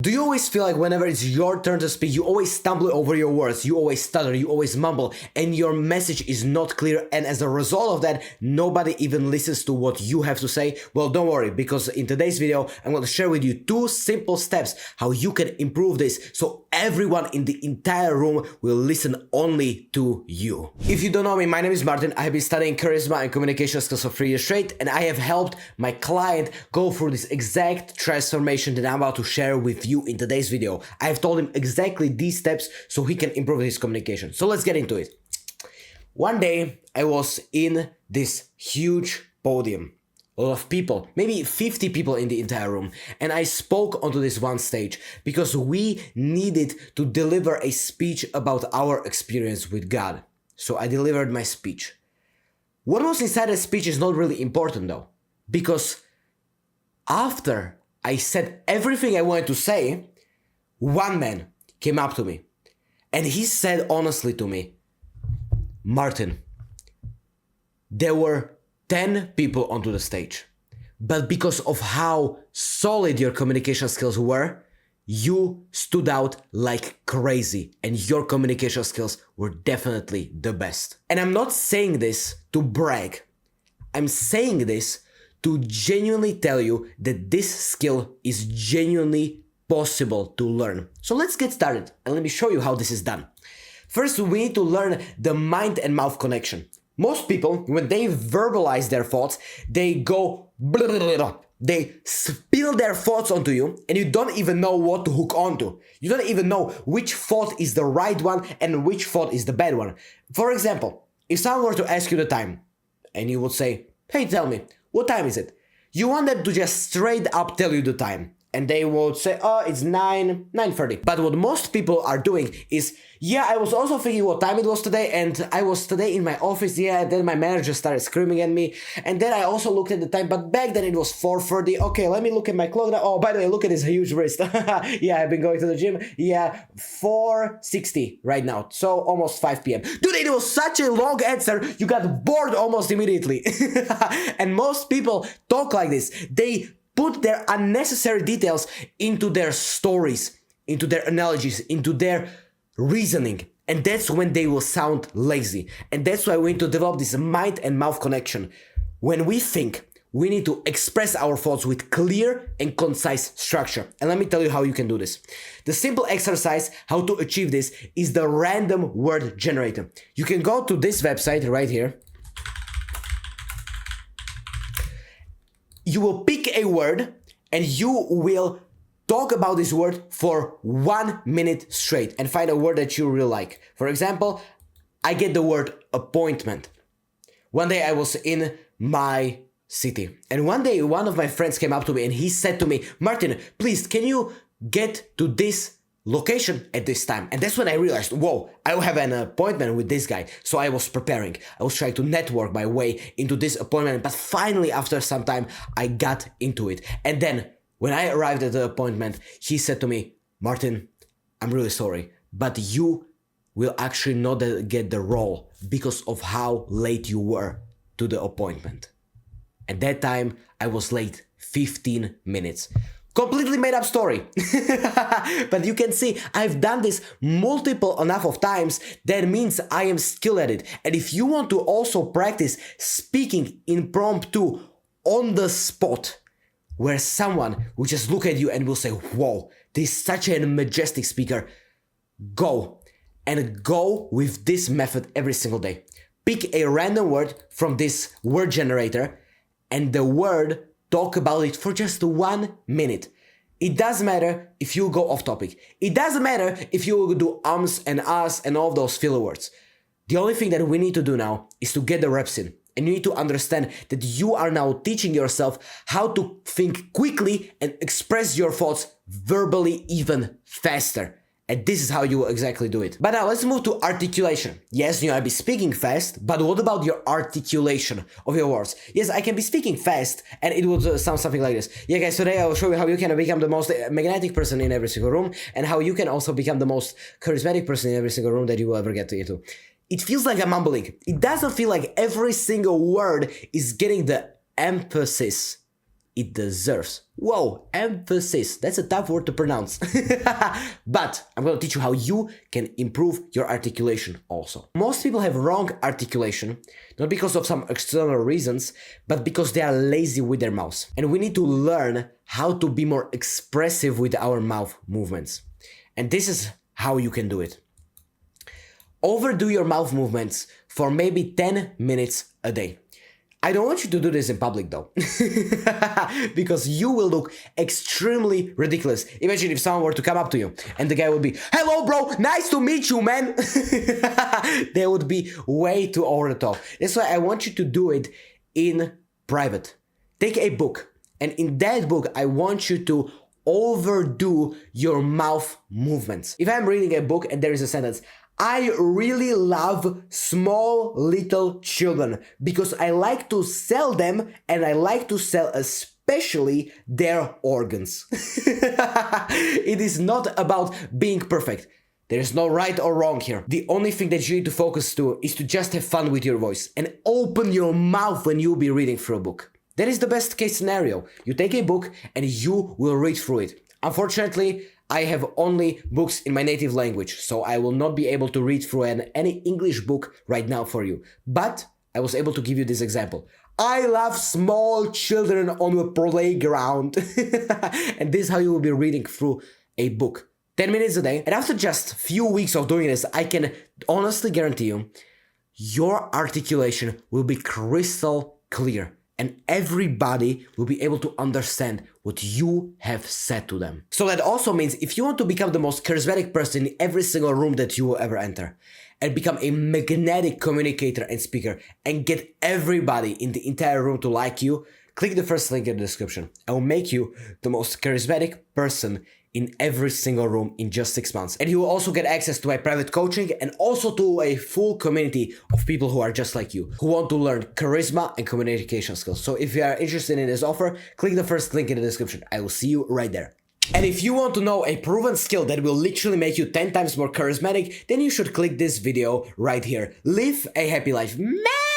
Do you always feel like whenever it's your turn to speak, you always stumble over your words, you always stutter, you always mumble, and your message is not clear, and as a result of that, nobody even listens to what you have to say? Well, don't worry, because in today's video, I'm going to share with you 2 simple steps how you can improve this so everyone in the entire room will listen only to you. If you don't know me, my name is Martin. I have been studying charisma and communication skills for 3 years straight, and I have helped my client go through this exact transformation that I'm about to share with you in today's video. I have told him exactly these steps so he can improve his communication. So let's get into it. One day I was in this huge podium, a lot of people, maybe 50 people in the entire room, and I spoke onto this one stage because we needed to deliver a speech about our experience with God. So I delivered my speech. What was inside the speech is not really important though, because after I said everything I wanted to say, one man came up to me and he said honestly to me, Martin, there were 10 people onto the stage, but because of how solid your communication skills were, you stood out like crazy and your communication skills were definitely the best. And I'm not saying this to brag. I'm saying this to genuinely tell you that this skill is genuinely possible to learn. So let's get started and let me show you how this is done. First, we need to learn the mind and mouth connection. Most people, when they verbalize their thoughts, they go blah, blah, blah, blah. They spill their thoughts onto you and you don't even know what to hook onto. You don't even know which thought is the right one and which thought is the bad one. For example, if someone were to ask you the time and you would say, hey, tell me, what time is it? You want them to just straight up tell you the time. And they would say, oh, it's 9:30. But what most people are doing is, yeah, I was also thinking what time it was today, and I was today in my office, yeah, then my manager started screaming at me, and then I also looked at the time, but back then it was 4:30. Okay, let me look at my clock now. Oh, by the way, look at this huge wrist. Yeah, I've been going to the gym. Yeah, 4:60 right now, so almost 5 p.m. Dude, it was such a long answer, you got bored almost immediately. And most people talk like this. They put their unnecessary details into their stories, into their analogies, into their reasoning. And that's when they will sound lazy. And that's why we need to develop this mind and mouth connection. When we think, we need to express our thoughts with clear and concise structure. And let me tell you how you can do this. The simple exercise how to achieve this is the random word generator. You can go to this website right here. You will pick a word and you will talk about this word for 1 minute straight and find a word that you really like. For example, I get the word appointment. One day I was in my city and one day one of my friends came up to me and he said to me, Martin, please, can you get to this location at this time? And that's when I realized, whoa, I will have an appointment with this guy. So I was preparing. I was trying to network my way into this appointment. But finally, after some time, I got into it. And then when I arrived at the appointment, he said to me, Martin, I'm really sorry, but you will actually not get the role because of how late you were to the appointment. At that time, I was late 15 minutes. Completely made up story. But you can see I've done this multiple enough of times. That means I am skilled at it. And if you want to also practice speaking impromptu on the spot, where someone will just look at you and will say, whoa, this is such a majestic speaker, go with this method every single day. Pick a random word from this word generator and the word talk about it for just 1 minute. It doesn't matter if you go off topic. It doesn't matter if you do ums and ahs and all those filler words. The only thing that we need to do now is to get the reps in. And you need to understand that you are now teaching yourself how to think quickly and express your thoughts verbally even faster. And this is how you exactly do it. But now let's move to articulation. Yes, you might be speaking fast, but what about your articulation of your words? Yes, I can be speaking fast and it would sound something like this. Yeah guys, today I will show you how you can become the most magnetic person in every single room and how you can also become the most charismatic person in every single room that you will ever get into. It feels like I'm mumbling. It doesn't feel like every single word is getting the emphasis it deserves. Whoa, emphasis. That's a tough word to pronounce. But I'm going to teach you how you can improve your articulation also. Most people have wrong articulation, not because of some external reasons, but because they are lazy with their mouths. And we need to learn how to be more expressive with our mouth movements. And this is how you can do it. Overdo your mouth movements for maybe 10 minutes a day. I don't want you to do this in public though, because you will look extremely ridiculous. Imagine if someone were to come up to you and the guy would be, "Hello bro, nice to meet you, man." They would be way too over the top. That's why I want you to do it in private. Take a book, and in that book I want you to overdo your mouth movements. If I'm reading a book and there is a sentence, "I really love small little children because I like to sell them and I like to sell especially their organs." It is not about being perfect. There is no right or wrong here. The only thing that you need to focus to is to just have fun with your voice and open your mouth when you'll be reading through a book. That is the best case scenario. You take a book and you will read through it. Unfortunately, I have only books in my native language, so I will not be able to read through any English book right now for you. But I was able to give you this example. "I love small children on the playground." And this is how you will be reading through a book. 10 minutes a day. And after just few weeks of doing this, I can honestly guarantee you, your articulation will be crystal clear. And everybody will be able to understand what you have said to them. So that also means if you want to become the most charismatic person in every single room that you will ever enter, and become a magnetic communicator and speaker, and get everybody in the entire room to like you, click the first link in the description. I will make you the most charismatic person in every single room in just 6 months. And you will also get access to my private coaching and also to a full community of people who are just like you, who want to learn charisma and communication skills. So if you are interested in this offer, click the first link in the description. I will see you right there. And if you want to know a proven skill that will literally make you 10 times more charismatic, then you should click this video right here. Live a happy life, man!